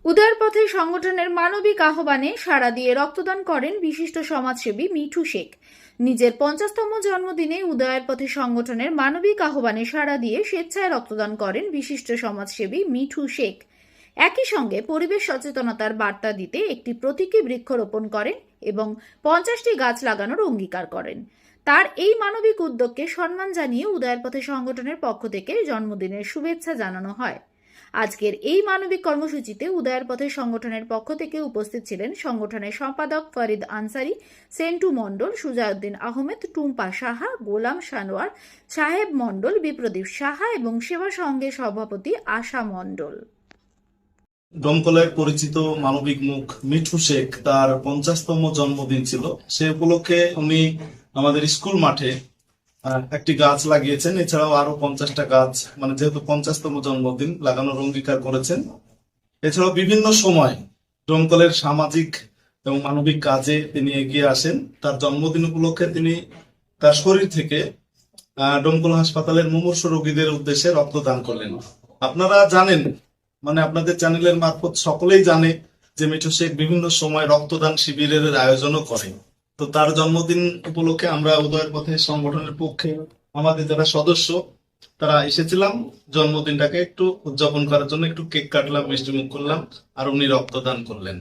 উদয়পথে সংগঠনের মানবিক আহ্বানে সাড়া দিয়ে রক্তদান করেন বিশিষ্ট সমাজসেবী মিঠু শেখ। নিজের 50তম জন্মদিনে উদয়ের পথে সংগঠনের মানবিক আহ্বানে সাড়া দিয়ে স্বেচ্ছায় রক্তদান করেন বিশিষ্ট সমাজসেবী মিঠু শেখ। একই সঙ্গে পরিবেশ সচেতনতার বার্তা দিতে একটি প্রতীকী বৃক্ষরোপণ করেন এবং 50টি গাছ লাগানোর অঙ্গীকার করেন। তার এই মানবিক উদ্যোগকে সম্মান জানিয়ে উদয়ের পথে সংগঠনের পক্ষ থেকে জন্মদিনের শুভেচ্ছা জানানো হয়। আজকের এই মানবিক কর্মসূচিতে উদয়ের পথে সংগঠনের পক্ষ থেকে উপস্থিত ছিলেন সংগঠনের সম্পাদক ফরিদ আনসারি, সেন্টু মণ্ডল, সুজাউদ্দিন আহমেদ, টুম্পা সাহা, গোলাম সানোয়ার, সাহেব মণ্ডল, বিপ্রদীপ সাহা এবং সেবা সংঘের সভাপতি আশা মণ্ডল। ডোমকলের পরিচিত মানবিক মুখ মিঠু শেখ তার 50তম জন্মদিন ছিল। সে উপলক্ষে উনি আমাদের স্কুল মাঠে একটি গাছ লাগিয়েছেন। এছাড়াও আরো 50টা গাছ, মানে যেহেতু 50তম জন্মদিন, লাগানোর অঙ্গীকার করেছেন। এছাড়াও বিভিন্ন সময় ডোমকলের সামাজিক এবং মানবিক কাজে তিনি এগিয়ে আসেন। তার জন্মদিন উপলক্ষে তিনি তার শরীর থেকে ডোমকল হাসপাতালের মুমূর্ষু রোগীদের উদ্দেশ্যে রক্তদান করলেন। আপনারা জানেন, মানে আপনাদের চ্যানেলের মারফত সকলেই জানে যে মিঠু শেখ বিভিন্ন সময় রক্তদান শিবিরের আয়োজনও করে। তো তার জন্মদিন উপলক্ষে আমরা উদয়ের পথে সংগঠনের পক্ষে আমাদের যারা সদস্য তারা এসেছিলাম জন্মদিনটাকে একটু উদযাপন করার জন্য। একটু কেক কাটলাম, মিষ্টি মুখ করলাম, আর উনি রক্তদান করলেন।